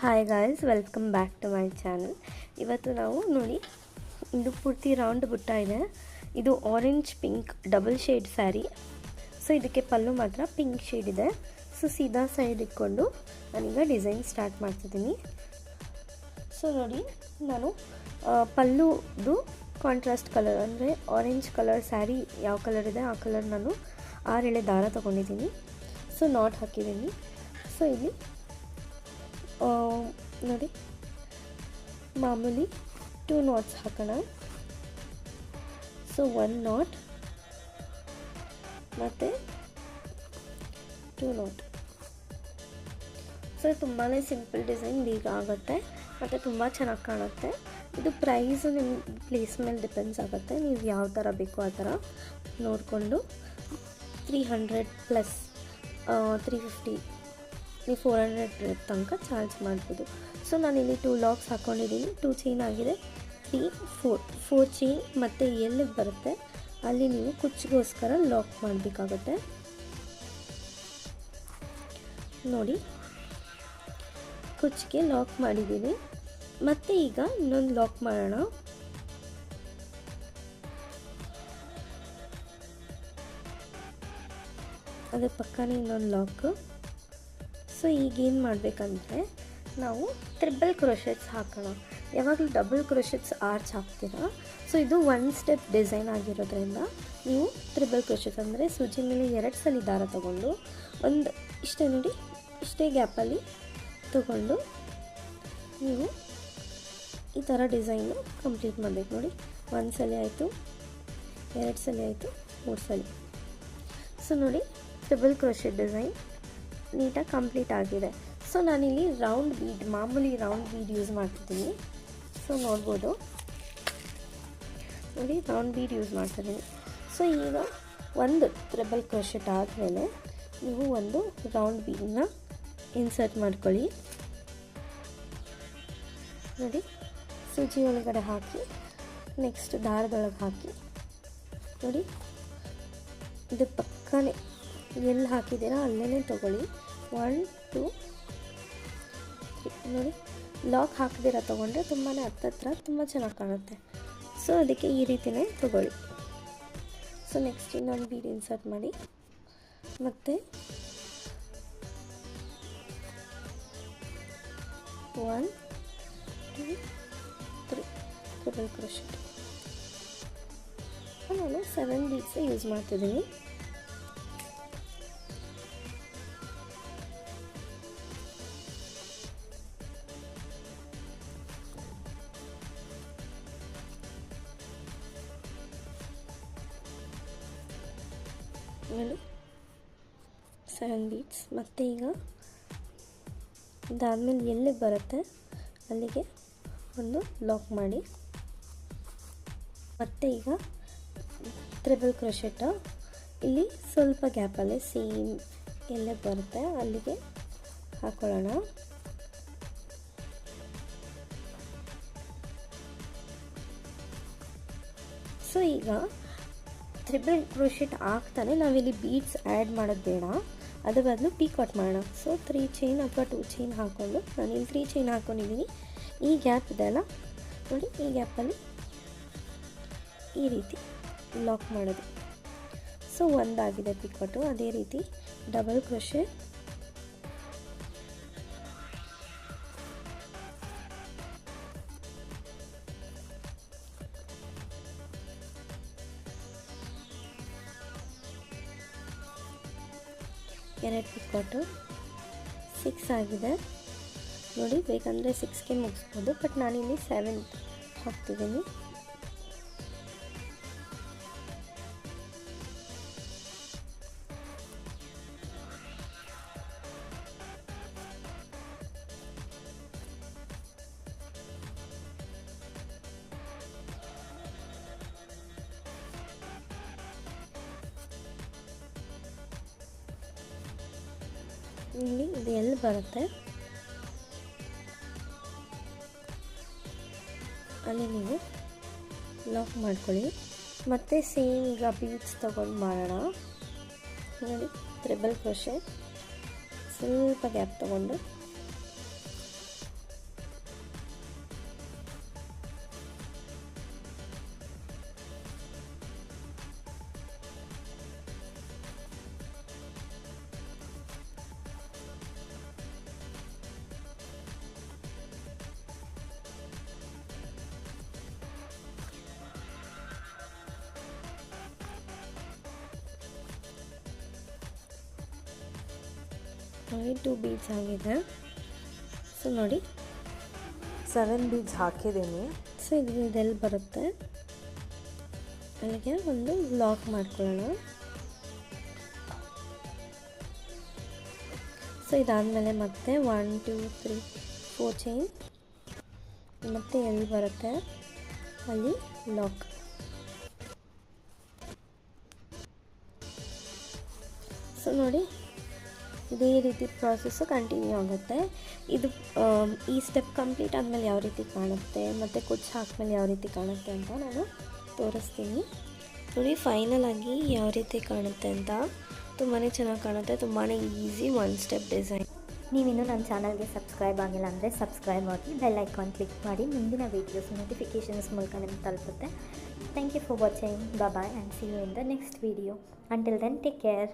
Hi guys, welcome back to my channel. ಇವತ್ತು ನಾವು ನೋಡಿ, ಇದು ಪೂರ್ತಿ ರೌಂಡ್ ಬುಟ್ಟ ಇದೆ. ಇದು orange pink double shade sari. So ಇದಕ್ಕೆ ಪಲ್ಲು ಮಾತ್ರ ಪಿಂಕ್ ಶೇಡ್ ಇದೆ. ಸೊ ಸೀದಾ ಸೈಡ್ ಇಟ್ಕೊಂಡು ನಾನೀಗ ಡಿಸೈನ್ ಸ್ಟಾರ್ಟ್ ಮಾಡ್ತಿದ್ದೀನಿ. ಸೊ ನೋಡಿ, ನಾನು ಪಲ್ಲುದು ಕಾಂಟ್ರಾಸ್ಟ್ ಕಲರ್ ಅಂದರೆ ಆರೆಂಜ್ ಕಲರ್ ಸ್ಯಾರಿ ಯಾವ ಕಲರ್ ಇದೆ ಆ ಕಲರ್ ನಾನು 6 ಎಳೆ ದಾರ ತೊಗೊಂಡಿದ್ದೀನಿ. ಸೊ ನಾಟ್ ಹಾಕಿದ್ದೀನಿ. ಸೊ ಇಲ್ಲಿ ನೋಡಿ, ಮಾಮೂಲಿ 2 ನಾಟ್ಸ್ ಹಾಕೋಣ. ಸೊ 1 ನಾಟ್ ಮತ್ತು 2 ನಾಟ್. ಸೊ ತುಂಬಾ ಸಿಂಪಲ್ ಡಿಸೈನ್, ಬೇಗ ಆಗುತ್ತೆ ಮತ್ತು ತುಂಬ ಚೆನ್ನಾಗಿ ಕಾಣುತ್ತೆ. ಇದು ಪ್ರೈಸು ನಿಮ್ಮ ಪ್ಲೇಸ್ ಮೇಲೆ ಡಿಪೆಂಡ್ಸ್ ಆಗುತ್ತೆ. ನೀವು ಯಾವ ಥರ ಬೇಕೋ ಆ ಥರ ನೋಡಿಕೊಂಡು 300 ಪ್ಲಸ್ 350 ನೀವು 400 ತನಕ ಚಾರ್ಜ್ ಮಾಡ್ಬೋದು. ಸೊ ನಾನಿಲ್ಲಿ 2 ಲಾಕ್ಸ್ ಹಾಕ್ಕೊಂಡಿದ್ದೀನಿ. 2 ಚೈನ್ ಆಗಿದೆ. 3 4 ಚೈನ್ ಮತ್ತು ಎಲ್ಲಿಗೆ ಬರುತ್ತೆ ಅಲ್ಲಿ ನೀವು ಕುಚ್ಚಿಗೋಸ್ಕರ ಲಾಕ್ ಮಾಡಬೇಕಾಗುತ್ತೆ. ನೋಡಿ, ಕುಚ್ಚಿಗೆ ಲಾಕ್ ಮಾಡಿದ್ದೀನಿ. ಮತ್ತು ಈಗ ಇನ್ನೊಂದು ಲಾಕ್ ಮಾಡೋಣ. ಅದ್ರ ಪಕ್ಕನೇ ಇನ್ನೊಂದು ಲಾಕು. ಸೊ ಈಗೇನು ಮಾಡಬೇಕಂದ್ರೆ ನಾವು ಟ್ರಿಬಲ್ ಕ್ರೋಶೆಟ್ಸ್ ಹಾಕೋಣ. ಯಾವಾಗಲೂ ಡಬಲ್ ಕ್ರೋಶೆಟ್ಸ್ ಆರ್ಚ್ ಹಾಕ್ತೀರಾ. ಸೊ ಇದು 1 ಸ್ಟೆಪ್ ಡಿಸೈನ್ ಆಗಿರೋದ್ರಿಂದ ನೀವು ಟ್ರಿಬಲ್ ಕ್ರೋಶೆಟ್ಸ್ ಅಂದರೆ ಸೂಜಿ ಮೇಲೆ 2 ಸಲ ದಾರ ತೊಗೊಂಡು ಒಂದು ಇಷ್ಟೇ ನೋಡಿ, ಇಷ್ಟೇ ಗ್ಯಾಪಲ್ಲಿ ತೊಗೊಂಡು ನೀವು ಈ ಥರ ಡಿಸೈನು ಕಂಪ್ಲೀಟ್ ಮಾಡಬೇಕು. ನೋಡಿ, 1 ಸಲ ಆಯಿತು, 2 ಸಲ ಆಯಿತು, 3 ಸಲ. ಸೊ ನೋಡಿ, ಟ್ರಿಬಲ್ ಕ್ರೋಶೆಟ್ ಡಿಸೈನ್ ನೀಟಾಗಿ ಕಂಪ್ಲೀಟ್ ಆಗಿದೆ. ಸೊ ನಾನಿಲ್ಲಿ ರೌಂಡ್ ಬೀಡ್, ಮಾಮೂಲಿ ರೌಂಡ್ ಬೀಡ್ ಯೂಸ್ ಮಾಡ್ತಿದ್ದೀನಿ. ಸೊ ನೋಡ್ಬೋದು, ನೋಡಿ ರೌಂಡ್ ಬೀಡ್ ಯೂಸ್ ಮಾಡ್ತಿದ್ದೀನಿ. ಸೊ ಈಗ ಒಂದು ಟ್ರಿಬಲ್ ಕ್ರೋಶೆಟ್ ಆದಮೇಲೆ ನೀವು ಒಂದು ರೌಂಡ್ ಬೀಡನ್ನ ಇನ್ಸರ್ಟ್ ಮಾಡ್ಕೊಳ್ಳಿ. ನೋಡಿ, ಸೂಜಿ ಒಳಗಡೆ ಹಾಕಿ ನೆಕ್ಸ್ಟ್ ದಾರದೊಳಗೆ ಹಾಕಿ. ನೋಡಿ, ಇದು ಪಕ್ಕನೇ ಎಲ್ಲಿ ಹಾಕಿದ್ದೀರಾ ಅಲ್ಲೇ ತೊಗೊಳ್ಳಿ. 1 2 3 ನೋಡಿ, ಲಾಕ್ ಹಾಕಿದಿರ ತೊಗೊಂಡ್ರೆ ತುಂಬಾ ಹತ್ತತ್ರ ತುಂಬ ಚೆನ್ನಾಗಿ ಕಾಣುತ್ತೆ. ಸೊ ಅದಕ್ಕೆ ಈ ರೀತಿಯೇ ತೊಗೊಳ್ಳಿ. ಸೊ ನೆಕ್ಸ್ಟ್ ಇನ್ನೊಂದು ಬೀಡ್ ಇನ್ಸರ್ಟ್ ಮಾಡಿ ಮತ್ತು 1 2 3 ಟ್ರಿಬಲ್ ಕ್ರೋಶೆಟ್. ನಾನು 7 ಬೀಡ್ಸ್ ಯೂಸ್ ಮಾಡ್ತಿದ್ದೀನಿ. ನೋಡಿ, 7 ಬೀಡ್ಸ್. ಮತ್ತು ಈಗ ಇದಾದಮೇಲೆ ಎಲ್ಲಿಗೆ ಬರುತ್ತೆ ಅಲ್ಲಿಗೆ ಒಂದು ಲಾಕ್ ಮಾಡಿ. ಮತ್ತು ಈಗ ಟ್ರಿಬಲ್ ಕ್ರೋಶೆಟ್ ಇಲ್ಲಿ ಸ್ವಲ್ಪ ಗ್ಯಾಪಲ್ಲೇ ಸೇಮ್ ಎಲ್ಲಿಗೆ ಬರುತ್ತೆ ಅಲ್ಲಿಗೆ ಹಾಕೊಳ್ಳೋಣ. ಸೊ ಈಗ ಟ್ರಿಬಲ್ ಕ್ರೋಶೆಟ್ ಆಗ್ತಾನೆ ನಾವಿಲ್ಲಿ ಬೀಡ್ಸ್ ಆ್ಯಡ್ ಮಾಡೋದು ಬೇಡ, ಅದ್ರ ಬದಲು ಪೀಕಾಟ್ ಮಾಡೋಣ. ಸೊ 3 ಚೈನ್ ಅಥವಾ 2 ಚೈನ್ ಹಾಕ್ಕೊಂಡು, ನಾನಿಲ್ಲಿ 3 ಚೈನ್ ಹಾಕ್ಕೊಂಡಿದ್ದೀನಿ. ಈ ಗ್ಯಾಪ್ ಇದೆಯಲ್ಲ ನೋಡಿ, ಈ ಗ್ಯಾಪಲ್ಲಿ ಈ ರೀತಿ ಲಾಕ್ ಮಾಡೋದು. ಸೊ ಒಂದಾಗಿದೆ ಪಿಕಾಟು. ಅದೇ ರೀತಿ ಡಬಲ್ ಕ್ರೋಶೆಟ್, ಎರಡು ಪಿಕಾಟು, 6 ಆಗಿದೆ. ನೋಡಿ, ಬೇಕಂದರೆ 6ಗೆ ಮುಗಿಸ್ಬೋದು, ಬಟ್ ನಾನಿಲ್ಲಿ 7 ಹಾಕ್ತಿದ್ದೀನಿ. ಇಲ್ಲಿ ಇದು ಎಲ್ಲಿ ಬರುತ್ತೆ ಅಲ್ಲಿ ನೀವು ಲಾಕ್ ಮಾಡ್ಕೊಳ್ಳಿ. ಮತ್ತು ಸೇಮ್ ಈಗ ಬೀಡ್ಸ್ ತೊಗೊಂಡು ಮಾಡೋಣ. ನೋಡಿ, ಟ್ರಿಬಲ್ ಕ್ರೋಶೆಟ್ ಸ್ವಲ್ಪ ಗ್ಯಾಪ್ ತೊಗೊಂಡು ಹಾಗೆ 2 ಬೀಡ್ಸ್ ಆಗಿದೆ. ಸೊ ನೋಡಿ 7 ಬೀಡ್ಸ್ ಹಾಕಿದ್ದೀನಿ. ಸೊ ಇದೆಲ್ಲಿ ಬರುತ್ತೆ ಅಲ್ಲಿಗೆ ಒಂದು ಲಾಕ್ ಮಾಡ್ಕೊಳ್ಳೋಣ. ಸೊ ಇದಾದಮೇಲೆ ಮತ್ತೆ 1 2 3 4 ಚೈನ್ ಮತ್ತು ಎಲ್ಲಿ ಬರುತ್ತೆ ಅಲ್ಲಿ ಲಾಕ್. ಸೊ ನೋಡಿ ಇದೇ ರೀತಿ ಪ್ರಾಸೆಸ್ಸು ಕಂಟಿನ್ಯೂ ಆಗುತ್ತೆ. ಇದು ಈ ಸ್ಟೆಪ್ ಕಂಪ್ಲೀಟ್ ಆದಮೇಲೆ ಯಾವ ರೀತಿ ಕಾಣುತ್ತೆ ಮತ್ತು ಕುಚ್ಚು ಹಾಕ್ಮೇಲೆ ಯಾವ ರೀತಿ ಕಾಣುತ್ತೆ ಅಂತ ನಾನು ತೋರಿಸ್ತೀನಿ. ನೋಡಿ ಫೈನಲ್ ಆಗಿ ಯಾವ ರೀತಿ ಕಾಣುತ್ತೆ ಅಂತ. ತುಂಬಾ ಚೆನ್ನಾಗಿ ಕಾಣುತ್ತೆ, ತುಂಬಾ ಈಸಿ 1 ಸ್ಟೆಪ್ ಡಿಸೈನ್. ನೀವಿನ್ನೂ ನನ್ನ ಚಾನಲ್ಗೆ ಸಬ್ಸ್ಕ್ರೈಬ್ ಆಗಿಲ್ಲ ಅಂದರೆ ಸಬ್ಸ್ಕ್ರೈಬ್ ಆಗಿ ಬೆಲ್ ಐಕಾನ್ ಕ್ಲಿಕ್ ಮಾಡಿ. ಮುಂದಿನ ವೀಡಿಯೋಸ್ ನೋಟಿಫಿಕೇಷನ್ಸ್ ಮೂಲಕ ನಿಮ್ಗೆ ತಲುಪುತ್ತೆ. Thank you for watching. Bye and see you in the next video. Until then take care.